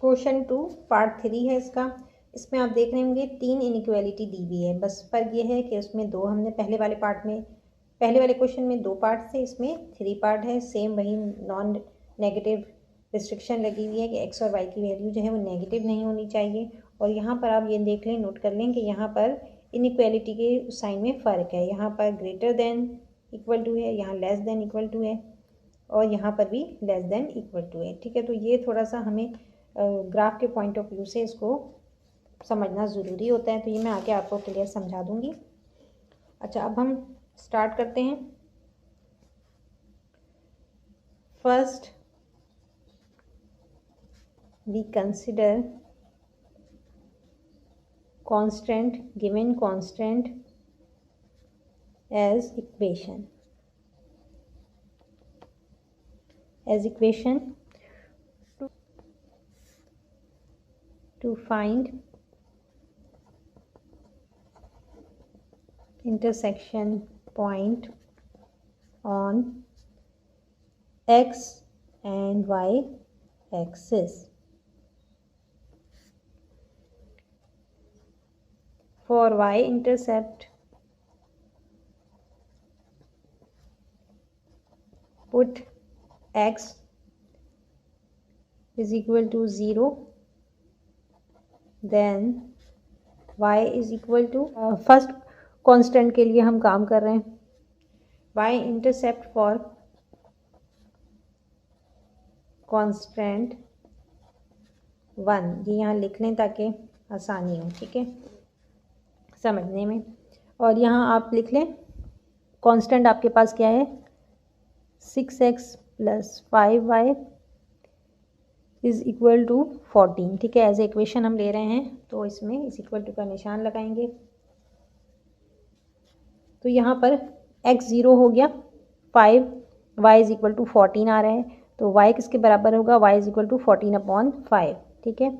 Question 2 part 3 है इसका। इसमें आप देख रहे होंगे 3 इनइक्वालिटी दी हुई है। बस फर्क ये है कि उसमें 2 हमने पहले वाले क्वेश्चन में 2 पार्ट थे, इसमें 3 पार्ट है। सेम वही नॉन नेगेटिव रिस्ट्रिक्शन लगी हुई है कि एक्स और वाई की वैल्यू जो है वो नेगेटिव नहीं होनी चाहिए। और यहाँ पर आप ये देख लें, नोट कर लें कि यहाँ पर इनइक्वालिटी के साइन में फ़र्क है। यहाँ पर ग्रेटर देन इक्वल टू है, यहाँ लेस देन इक्वल टू है, और यहाँ पर भी लेस देन इक्वल टू है। ठीक है, तो ये थोड़ा सा हमें ग्राफ के पॉइंट ऑफ व्यू से इसको समझना ज़रूरी होता है। तो ये मैं आगे आपको क्लियर समझा दूँगी। अच्छा, अब हम स्टार्ट करते हैं। First we consider constant, given constant as equation to find intersection point on x and y axis. For y intercept, put x is equal to 0, then y is equal to first constant के लिए हम काम कर रहे हैं। y intercept for constant 1, ये यहाँ लिख लें ताकि आसानी हो, ठीक है, समझने में। और यहाँ आप लिख लें कांस्टेंट आपके पास क्या है, 6x + 5y is equal to 14। ठीक है, एज ए इक्वेशन हम ले रहे हैं तो इसमें इस इक्वल टू का निशान लगाएंगे। तो यहाँ पर x 0 हो गया, 5y इज़ इक्वल टू 14 आ रहा है, तो y किसके बराबर होगा, y इज़ इक्वल टू 14/5। ठीक है,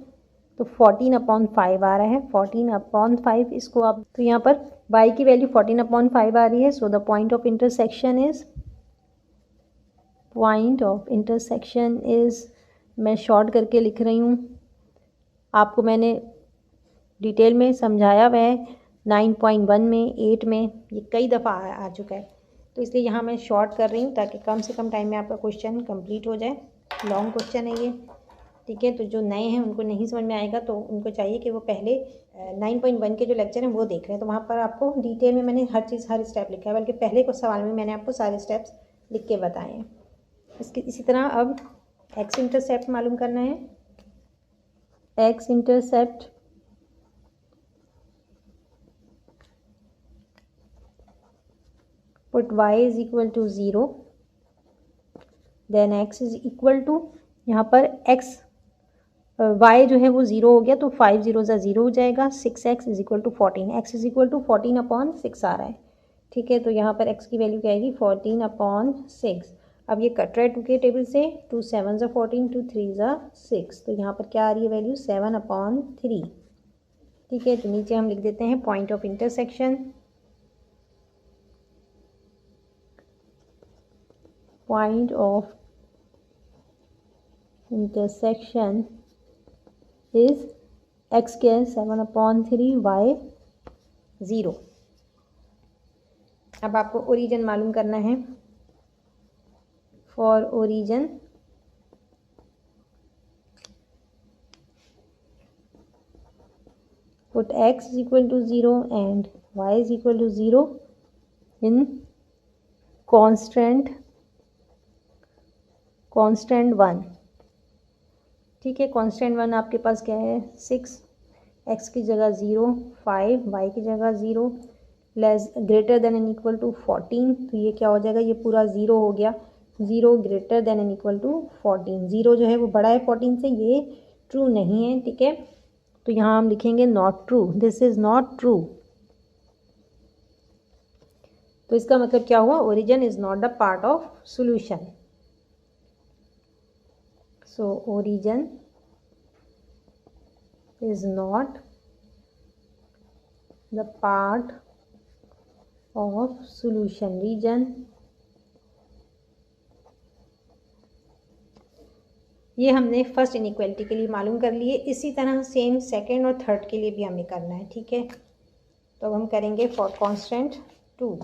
तो 14/5 आ रहा है, 14/5 इसको आप, तो यहाँ पर y की वैल्यू 14/5 आ रही है। So the point of intersection is मैं शॉर्ट करके लिख रही हूँ, आपको मैंने डिटेल में समझाया हुआ है 9.1 में, 8 में, ये कई दफ़ा आ चुका है, तो इसलिए यहाँ मैं शॉर्ट कर रही हूँ ताकि कम से कम टाइम में आपका क्वेश्चन कंप्लीट हो जाए। लॉन्ग क्वेश्चन है ये, ठीक है। तो जो नए हैं उनको नहीं समझ में आएगा, तो उनको चाहिए कि वो पहले 9.1 के जो लेक्चर हैं वो देख लें। तो वहाँ पर आपको डिटेल में मैंने हर स्टेप लिखा है, बल्कि पहले कुछ सवाल में मैंने आपको सारे स्टेप्स लिख के बताए हैं। इसी तरह अब एक्स इंटरसेप्ट मालूम करना है। X intercept put y is equal to 0, then x is equal to, यहाँ पर x y जो है वो 0 हो गया, तो 5 0 0 हो जाएगा, 6x is equal to 14, x is equal to 14/6 आ रहा है। ठीक है, तो यहाँ पर x की वैल्यू क्या आएगी, 14/6। अब ये कट रहा है 2 के टेबल से, 2 7 14, 2 3 6, तो यहाँ पर क्या आ रही है वैल्यू, 7/3। ठीक है, तो नीचे हम लिख देते हैं point of intersection. Point of intersection is x क्या है, 7/3, y 0। अब आपको ओरिजिन मालूम करना है। For origin put x is equal to 0 and y is equal to 0 in constant 1। ठीक है, कांस्टेंट 1 आपके पास क्या है, 6, x की जगह 0, 5, y की जगह 0, less greater than and equal to 14, तो ये क्या हो जाएगा, ये पूरा 0 हो गया, 0 greater than and equal to 14। 0 जो है वो बड़ा है 14 से, ये ट्रू नहीं है। ठीक है, तो यहाँ हम लिखेंगे not true, this is not true. तो इसका मतलब क्या हुआ, origin is not the part of solution. So origin is not the part of solution. Region ये हमने फर्स्ट इनइक्वालिटी के लिए मालूम कर लिए। इसी तरह सेम सेकंड और थर्ड के लिए भी हमें करना है, ठीक है। तो अब हम करेंगे फॉर कांस्टेंट 2,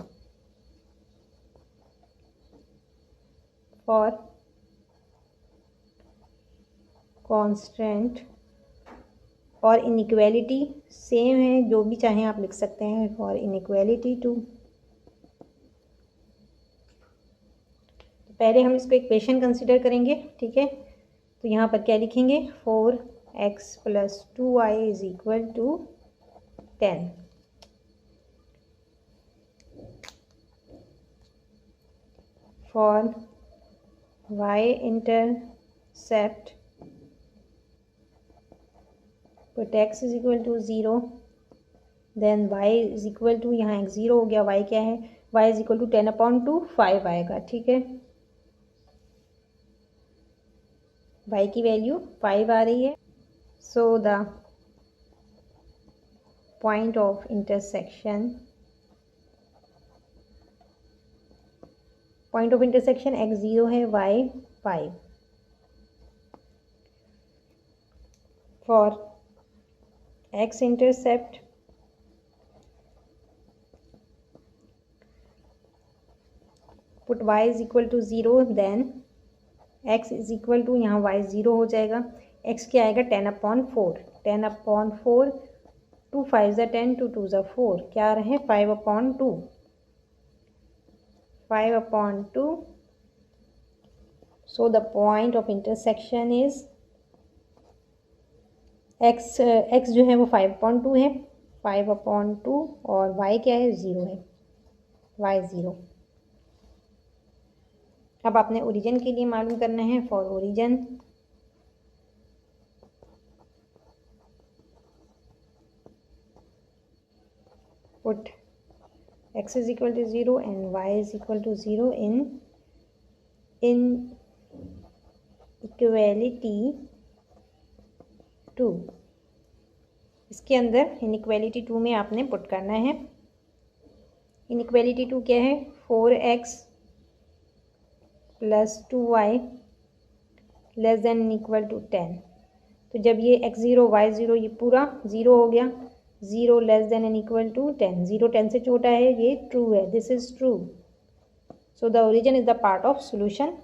फॉर कांस्टेंट और इनइक्वालिटी सेम है, जो भी चाहें आप लिख सकते हैं, फॉर इनइक्वालिटी 2। पहले हम इसको इक्वेशन कंसिडर करेंगे, ठीक है। तो यहाँ पर क्या लिखेंगे, 4x + 2y = 10। For y intercept put x = 0, then y = यहाँ x 0 हो गया, y क्या है, y = 10/2 5 आएगा, ठीक है। y की वैल्यू 5 आ रही है। So the point of intersection x 0 है, y 5। For x intercept put y = 0, then x = यहाँ y 0 हो जाएगा, x क्या आएगा 10/4, 10/4, 2 5 = 10, 2 2 = 4, क्या आ रहे हैं 5/2, 5/2। सो the point of intersection is x जो है वो 5/2 है, 5/2, और y क्या है 0 है, y 0। अब आपने ओरिजिन के लिए मालूम करना है, for origin put x = 0 and y = 0 in equality 2। इसके अंदर इनइक्वालिटी 2 में आपने पुट करना है। इनइक्वालिटी 2 क्या है, 4x + 2y < 10। तो जब ये x 0 y 0 ये पूरा 0 हो गया, 0 < 10, 0 10 से छोटा है, ये ट्रू है, this is true. So the origin is the part of solution.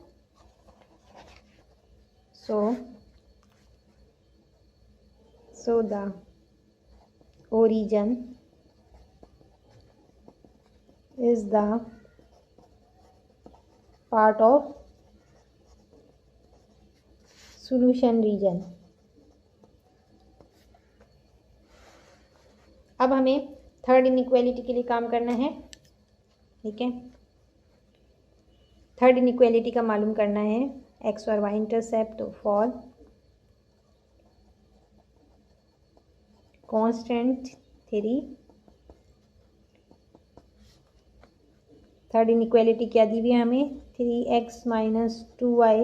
So the origin is the part of solution region। अब हमें थर्ड इनइक्वालिटी के लिए काम करना है, ठीक है। थर्ड इनइक्वालिटी का मालूम करना है, x और y इंटरसेप्ट। तो फॉर कांस्टेंट 3, थर्ड इनइक्वालिटी क्या दी हुई है हमें, 3x - 2y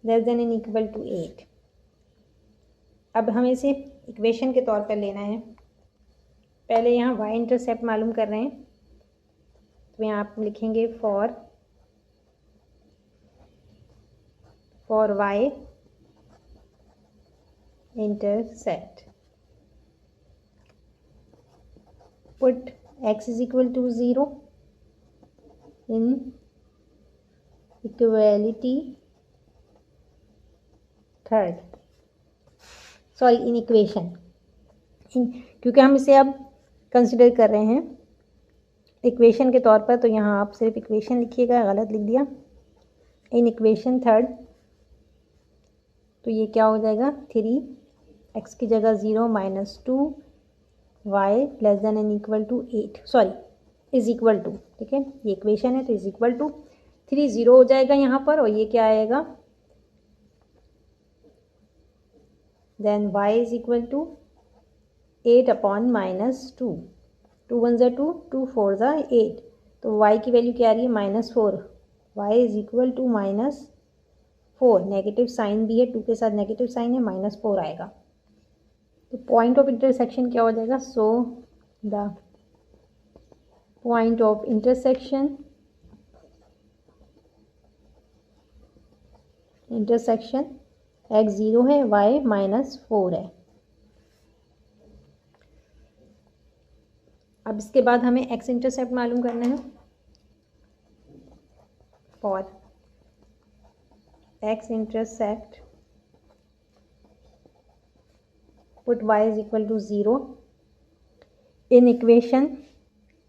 < 8। अब हमें इसे इक्वेशन के तौर पर लेना है। पहले यहाँ y इंटरसेप्ट मालूम कर रहे हैं, तो यहाँ आप लिखेंगे for y intercept put x = 0 in equality third, sorry in equation, क्योंकि हम इसे अब कंसिडर कर रहे हैं इक्वेशन के तौर पर, तो यहाँ आप सिर्फ इक्वेशन लिखिएगा, गलत लिख दिया, इन इक्वेशन थर्ड। तो ये क्या हो जाएगा, 3x की जगह 0 - 2 y < 8, sorry is equal to, ठीक है, ये इक्वेशन है, तो इज इक्वल टू 3 0 हो जाएगा यहाँ पर, और ये क्या आएगा, देन y = 8/-2, 2 1 = 2, 2 4 = 8, तो y की वैल्यू क्या आ रही है -4, y = -4, नेगेटिव साइन भी है, 2 के साथ नेगेटिव साइन है, -4 आएगा। तो पॉइंट ऑफ इंटरसेक्शन क्या हो जाएगा, सो the point of intersection intersection x 0 है, y -4 है। अब इसके बाद हमें x इंटरसेप्ट मालूम करना है। For x intercept put y is equal to 0 in equation.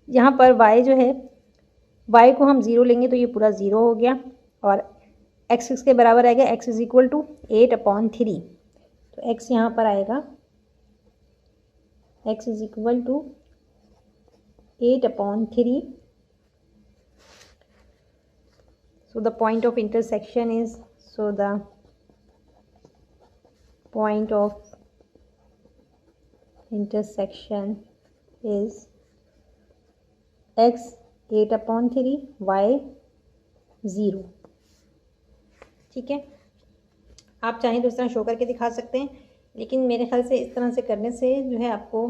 यहाँ पर y जो है, y को हम 0 लेंगे तो ये पूरा 0 हो गया और x किसके बराबर आएगा, x इज इक्वल टू 8/3। तो x यहाँ पर आएगा, x is equal to 8/3। So the point of intersection is, so the point of intersection is x 8/3 y 0। ठीक है, आप चाहें तो इस तरह शो करके दिखा सकते हैं, लेकिन मेरे ख्याल से इस तरह से करने से जो है आपको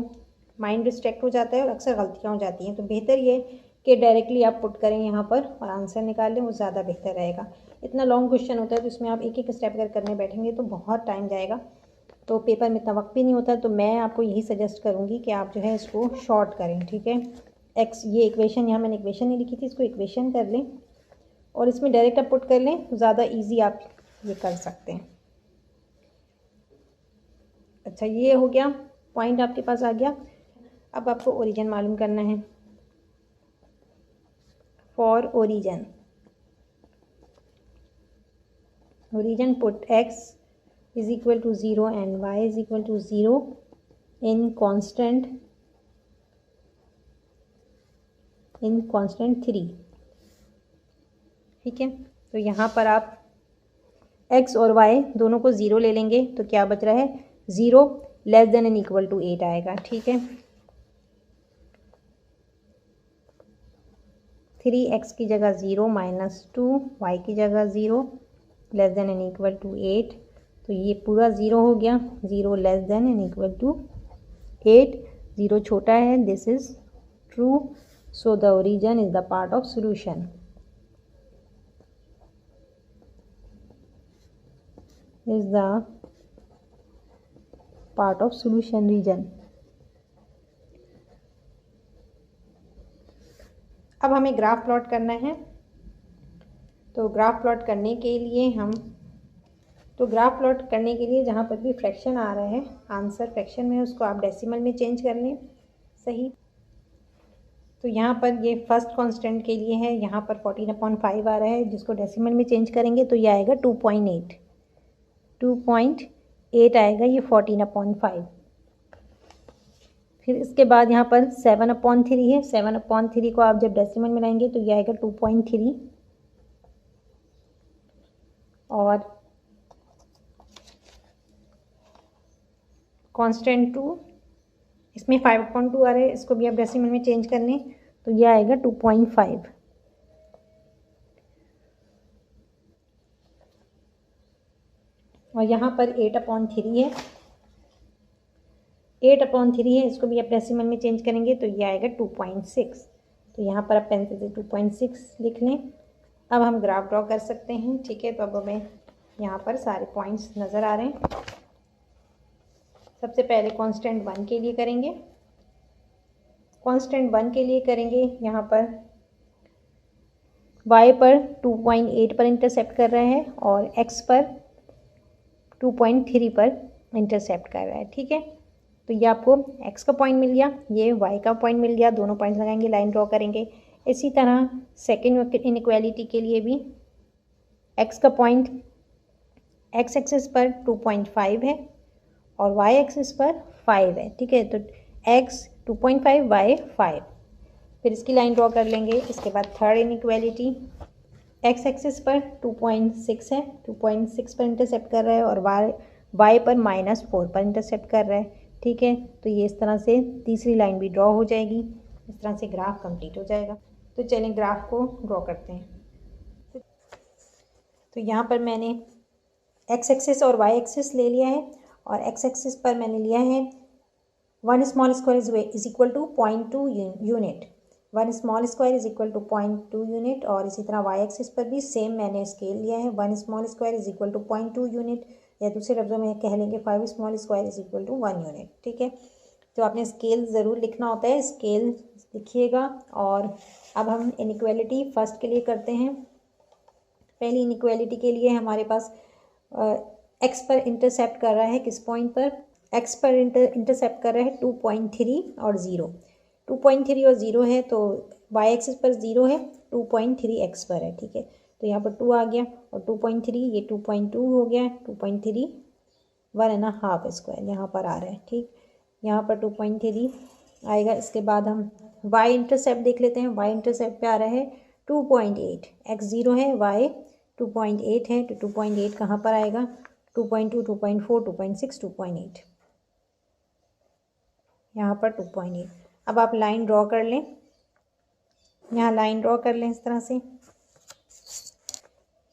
माइंड डिस्ट्रैक्ट हो जाता है और अक्सर गलतियाँ हो जाती हैं। तो बेहतर ये कि डायरेक्टली आप पुट करें यहाँ पर और आंसर निकाल लें, वो ज़्यादा बेहतर रहेगा। इतना लॉन्ग क्वेश्चन होता है तो इसमें आप एक एक स्टेप अगर करने बैठेंगे तो बहुत टाइम जाएगा, तो पेपर में इतना वक्त भी नहीं होता। तो मैं आपको यही सजेस्ट करूँगी कि आप जो है इसको शॉर्ट करें। ठीक है, एक्स ये इक्वेशन, यहाँ मैंने इक्वेशन नहीं लिखी थी, इसको इक्वेशन कर लें और इसमें डायरेक्ट आप पुट कर लें तो ज़्यादा ईजी आप ये कर सकते हैं। अच्छा, ये हो गया, पॉइंट आपके पास आ गया। अब आपको ओरिजिन मालूम करना है। For origin put x is equal to 0 and y is equal to 0 in constant 3। ठीक है, तो यहाँ पर आप x और y दोनों को 0 ले लेंगे तो क्या बच रहा है, 0 less than and equal to 8 आएगा। ठीक है, 3x की जगह 0 -2, y की जगह 0 less than and equal to 8। तो ये पूरा 0 हो गया, 0 less than and equal to 8, 0 छोटा है, this is true. So the origin is the part of solution, is the part of solution region। अब हमें ग्राफ प्लॉट करना है। तो ग्राफ प्लॉट करने के लिए जहाँ पर भी फ्रैक्शन आ रहा है, आंसर फ्रैक्शन में, उसको आप डेसिमल में चेंज कर लें। सही, तो यहाँ पर ये फर्स्ट कांस्टेंट के लिए है, यहाँ पर 14/5 आ रहा है, जिसको डेसिमल में चेंज करेंगे तो ये आएगा 2.8 आएगा, ये 14/5। फिर इसके बाद यहाँ पर 7/3 है, 7/3 को आप जब डेसिमल में लाएंगे तो ये आएगा 2.3 और कांस्टेंट 2, इसमें 5/2 आ रहा है, इसको भी आप डेसिमल में चेंज कर लें तो ये आएगा 2.5। और यहाँ पर 8/3 है, 8/3 है, इसको भी आप डेसिमल में चेंज करेंगे तो ये आएगा 2.6। तो यहाँ पर आप पेंसिल से 2.6 लिख लें। अब हम ग्राफ ड्रॉ कर सकते हैं। ठीक है, तो अब हमें यहाँ पर सारे पॉइंट्स नज़र आ रहे हैं। सबसे पहले कांस्टेंट 1 के लिए करेंगे। यहाँ पर y पर 2.8 पर इंटरसेप्ट कर रहा है और x पर 2.3 पर इंटरसेप्ट कर रहा है। ठीक है, तो ये आपको x का पॉइंट मिल गया, ये y का पॉइंट मिल गया, दोनों पॉइंट्स लगाएंगे, लाइन ड्रॉ करेंगे। इसी तरह सेकेंड इनइक्वालिटी के लिए भी x का पॉइंट x एक्सिस पर 2.5 है और y एक्सिस पर 5 है। ठीक है, तो x 2.5 y 5, फिर इसकी लाइन ड्रॉ कर लेंगे। इसके बाद थर्ड इनइक्वालिटी, x एक्सिस पर 2.6 है, 2.6 पर इंटरसेप्ट कर रहा है और y पर -4 पर इंटरसेप्ट कर रहा है। ठीक है, तो ये इस तरह से तीसरी लाइन भी ड्रॉ हो जाएगी। इस तरह से ग्राफ कंप्लीट हो जाएगा। तो चलें ग्राफ को ड्रॉ करते हैं। तो यहाँ पर मैंने x एक्सिस और y एक्सिस ले लिया है और x एक्सिस पर मैंने लिया है 1 small square is equal to 0.2 unit, 1 small square is equal to 0.2 unit, और इसी तरह वाई एक्सिस पर भी सेम मैंने स्केल लिया है, 1 small square is equal to 0.2 unit, या दूसरे लफ्ज़ों में कह लेंगे 5 small square is equal to 1 unit. ठीक है, तो आपने स्केल ज़रूर लिखना होता है, स्केल लिखिएगा। और अब हम इनइक्वालिटी फर्स्ट के लिए करते हैं। पहली इनइक्वालिटी के लिए हमारे पास एक्स पर इंटरसेप्ट कर रहा है, किस पॉइंट पर, एक्स पर इंटरसेप्ट कर रहा है 2.3 और 0। 2.3 और 0 है तो वाई एक्सिस पर 0 है, 2.3 एक्स पर है। ठीक है, तो यहाँ पर 2 आ गया, और 2.3 ये 2.2 हो गया, 2.3 1.5 स्क्वायर यहाँ पर आ रहा है। ठीक, यहाँ पर 2.3 आएगा। इसके बाद हम वाई इंटरसेप्ट देख लेते हैं। वाई इंटरसेप्ट पे आ रहा है 2.8, एक्स 0 है, वाई 2.8 है, तो 2.8 कहाँ पर आएगा, 2.2, 2.4, 2.6, 2.8, यहाँ पर 2.8। अब आप लाइन ड्रॉ कर लें, यहाँ लाइन ड्रॉ कर लें इस तरह से।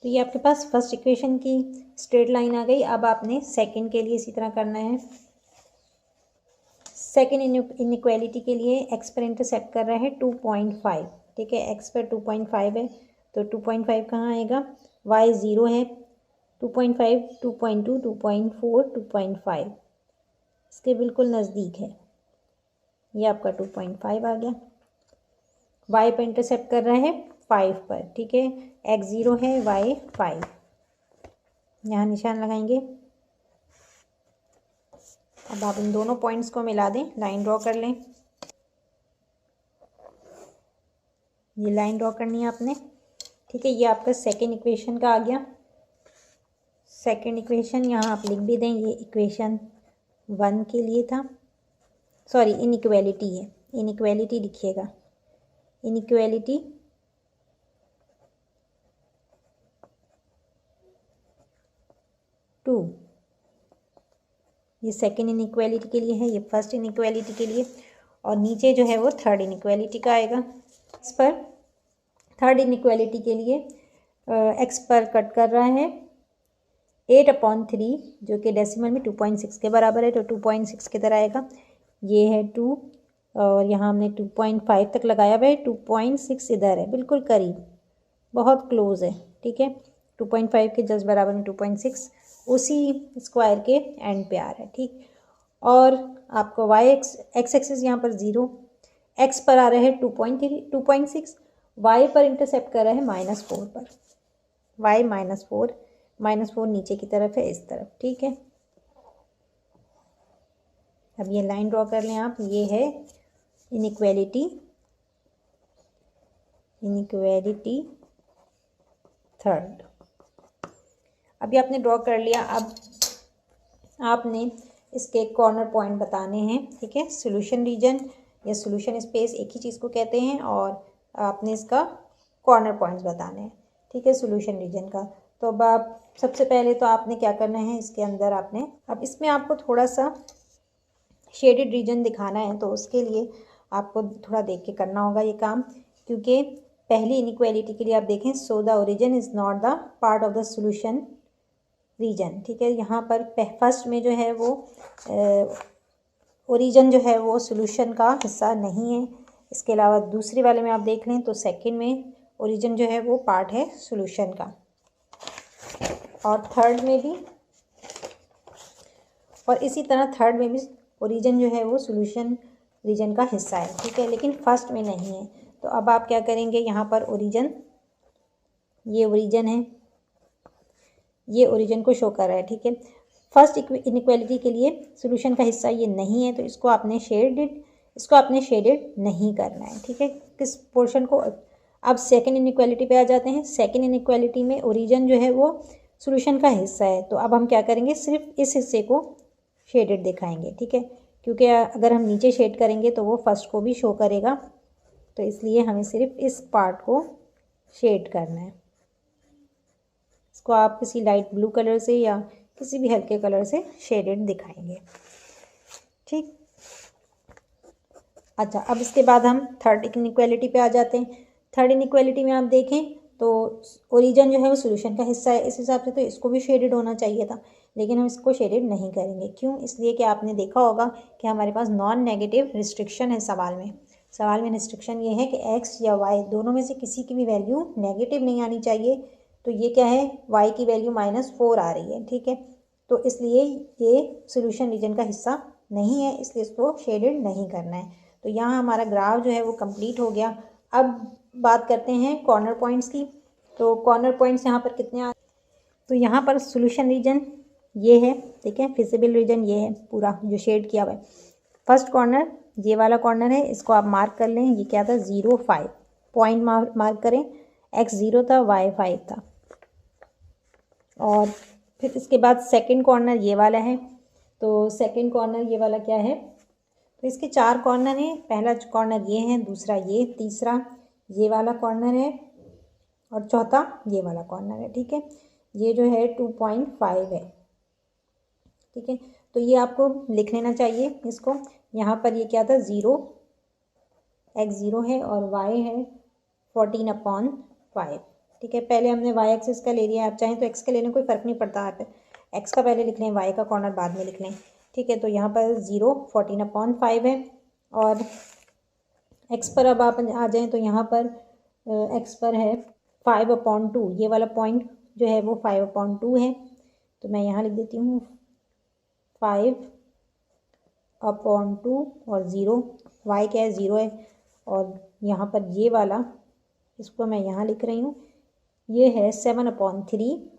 तो ये आपके पास फर्स्ट इक्वेशन की स्ट्रेट लाइन आ गई। अब आपने सेकंड के लिए इसी तरह करना है। सेकंड इनइक्वालिटी के लिए एक्स पर इंटरसेप्ट कर रहा है 2.5। ठीक है, एक्स पर 2.5 है, तो 2.5 कहाँ आएगा, वाई 0 है, 2.5, 2.2, 2.4, 2.5 इसके बिल्कुल नज़दीक है, ये आपका 2.5 आ गया। वाई पर इंटरसेप्ट कर रहा है 5 पर। ठीक है, एक्स 0 है, वाई 5, यहाँ निशान लगाएंगे। अब आप इन दोनों पॉइंट्स को मिला दें, लाइन ड्रॉ कर लें। ये लाइन ड्रॉ करनी है आपने। ठीक है, ये आपका सेकेंड इक्वेशन का आ गया। सेकेंड इक्वेशन यहाँ आप लिख भी दें, ये इक्वेशन 1 के लिए था, सॉरी इनइक्वालिटी है, इनइक्वालिटी लिखिएगा, इनइक्वालिटी 2, ये सेकेंड इनइक्वालिटी के लिए है, ये फर्स्ट इनइक्वालिटी के लिए, और नीचे जो है वो थर्ड इनइक्वालिटी का आएगा। इस पर थर्ड इनइक्वालिटी के लिए एक्स पर कट कर रहा है 8/3, जो कि डेसिमल में 2.6 के बराबर है, तो 2.6 किधर आएगा, ये है 2, और यहाँ हमने 2.5 तक लगाया हुआ है, 2.6 इधर है, बिल्कुल करीब, बहुत क्लोज है। ठीक है, 2.5 के जस्ट बराबर में 2.6 उसी स्क्वायर के एंड पे आ रहा है। ठीक, और आपको वाई एक्स एक्सिस यहाँ पर 0, एक्स पर आ रहा है 2.3, 2.6, वाई पर इंटरसेप्ट कर रहा है -4 पर, वाई -4 नीचे की तरफ है, इस तरफ। ठीक है, अब ये लाइन ड्रॉ कर लें आप, ये है इनइक्वालिटी थर्ड। अभी आपने ड्रॉ कर लिया। अब आपने इसके कॉर्नर पॉइंट बताने हैं। ठीक है, सॉल्यूशन रीजन या सॉल्यूशन स्पेस एक ही चीज़ को कहते हैं, और आपने इसका कॉर्नर पॉइंट्स बताने हैं। ठीक है, सॉल्यूशन रीजन का। तो अब आप सबसे पहले तो आपने क्या करना है, इसके अंदर आपने, अब इसमें आपको थोड़ा सा शेडेड रीजन दिखाना है, तो उसके लिए आपको थोड़ा देख के करना होगा ये काम, क्योंकि पहली इनइक्वालिटी के लिए आप देखें, so the origin is not the part of the solution region. ठीक है, यहाँ पर फर्स्ट में जो है वो ओरिजिन जो है वो सॉल्यूशन का हिस्सा नहीं है। इसके अलावा दूसरे वाले में आप देख लें तो सेकंड में ओरिजिन जो है वो पार्ट है सॉल्यूशन का, और थर्ड में भी, और इसी तरह थर्ड में भी ओरिजिन जो है वो सॉल्यूशन रीजन का हिस्सा है। ठीक है, लेकिन फर्स्ट में नहीं है। तो अब आप क्या करेंगे, यहाँ पर ओरिजिन, ये ओरिजिन है, ये ओरिजिन को शो कर रहा है। ठीक है, फर्स्ट इनइक्वालिटी के लिए सॉल्यूशन का हिस्सा ये नहीं है, तो इसको आपने शेडेड नहीं करना है। ठीक है, किस पोर्शन को। अब सेकंड इनइक्वालिटी पे आ जाते हैं। सेकंड इनइक्वालिटी में ओरिजिन जो है वो सॉल्यूशन का हिस्सा है, तो अब हम क्या करेंगे, सिर्फ इस हिस्से को शेडेड दिखाएंगे। ठीक है, क्योंकि अगर हम नीचे शेड करेंगे तो वो फर्स्ट को भी शो करेगा, तो इसलिए हमें सिर्फ इस पार्ट को शेड करना है। इसको आप किसी लाइट ब्लू कलर से या किसी भी हल्के कलर से शेडेड दिखाएंगे। ठीक, अच्छा, अब इसके बाद हम थर्ड इनइक्वालिटी पे आ जाते हैं। थर्ड इनइक्वालिटी में आप देखें तो ओरिजिन जो है वो सॉल्यूशन का हिस्सा है, इस हिसाब से तो इसको भी शेडेड होना चाहिए था, लेकिन हम इसको शेडेड नहीं करेंगे। क्यों? इसलिए कि आपने देखा होगा कि हमारे पास नॉन नेगेटिव रिस्ट्रिक्शन है सवाल में। सवाल में इंस्ट्रक्शन ये है कि x या y दोनों में से किसी की भी वैल्यू नेगेटिव नहीं आनी चाहिए। तो ये क्या है, y की वैल्यू -4 आ रही है, ठीक है। तो इसलिए ये सोल्यूशन रीजन का हिस्सा नहीं है, इसलिए इसको शेडेड नहीं करना है। तो यहाँ हमारा ग्राफ जो है वो कंप्लीट हो गया। अब बात करते हैं कॉर्नर पॉइंट्स की। तो कॉर्नर पॉइंट्स यहाँ पर कितने तो यहाँ पर सोल्यूशन रीजन ये है, ठीक है। फिजिबल रीजन ये है पूरा जो शेड किया हुआ है। फर्स्ट कॉर्नर ये वाला कॉर्नर है, इसको आप मार्क कर लें। ये क्या था, 0 5 पॉइंट मार्क करें। x 0 था, y 5 था। और फिर इसके बाद सेकंड कॉर्नर ये वाला है। तो सेकंड कॉर्नर ये वाला क्या है, तो इसके 4 कॉर्नर हैं। पहला कॉर्नर ये है, दूसरा ये, तीसरा ये वाला कॉर्नर है और चौथा ये वाला कॉर्नर है, ठीक है। ये जो है 2.5 है, ठीक है। तो ये आपको लिख लेना चाहिए इसको। यहाँ पर ये क्या था, 0 x 0 है और y है 14/5, ठीक है। पहले हमने y एक्सिस का ले लिया, आप चाहें तो x का लेने कोई फ़र्क नहीं पड़ता। आप x का पहले लिख लें, y का कॉर्नर बाद में लिख लें, ठीक है। तो यहाँ पर 0 14/5 है और x पर अब आप आ जाएँ तो यहाँ पर x पर है 5/2। ये वाला पॉइंट जो है वो 5/2 है। तो मैं यहाँ लिख देती हूँ 5/2 और 0, y क्या है, 0 है। और यहाँ पर ये वाला, इसको मैं यहाँ लिख रही हूँ, ये है 7/3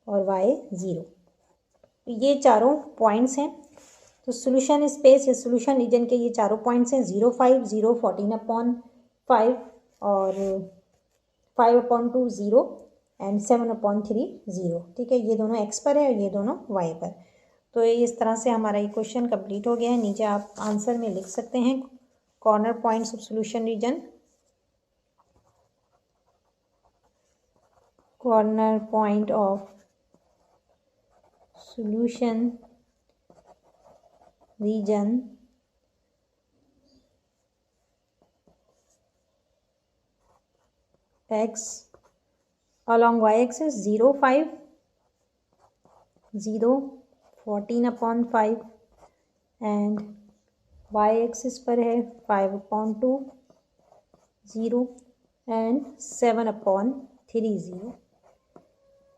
और y 0। तो ये चारों पॉइंट्स हैं। तो सोल्यूशन स्पेस या सोल्यूशन रीजन के ये चारों पॉइंट्स हैं, 0 5 0 14/5 और 5/2 0 एंड 7/3 0, ठीक है। ये दोनों x पर है और ये दोनों y पर। तो इस तरह से हमारा ये क्वेश्चन कंप्लीट हो गया है। नीचे आप आंसर में लिख सकते हैं corner points of solution region, corner point of solution region x along y axis 0 5 0 14/5 and y axis पर है 5/2 0 एंड 7/3 0,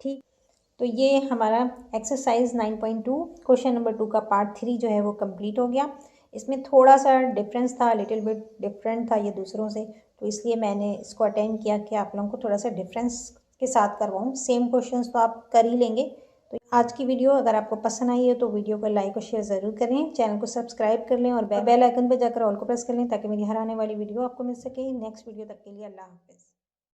ठीक। तो ये हमारा एक्सरसाइज 9.2 क्वेश्चन नंबर 2 का पार्ट 3 जो है वो कंप्लीट हो गया। इसमें थोड़ा सा डिफरेंस था, लिटिल बिट डिफरेंट था ये दूसरों से, तो इसलिए मैंने इसको अटेंड किया कि आप लोगों को थोड़ा सा डिफरेंस के साथ करवाऊँ। सेम क्वेश्चंस तो आप कर ही लेंगे। तो आज की वीडियो अगर आपको पसंद आई है तो वीडियो को लाइक और शेयर ज़रूर करें, चैनल को सब्सक्राइब कर लें और बेल आइकन पर जाकर ऑल को प्रेस कर लें ताकि मेरी हर आने वाली वीडियो आपको मिल सके। नेक्स्ट वीडियो तक के लिए अल्लाह हाफिज़।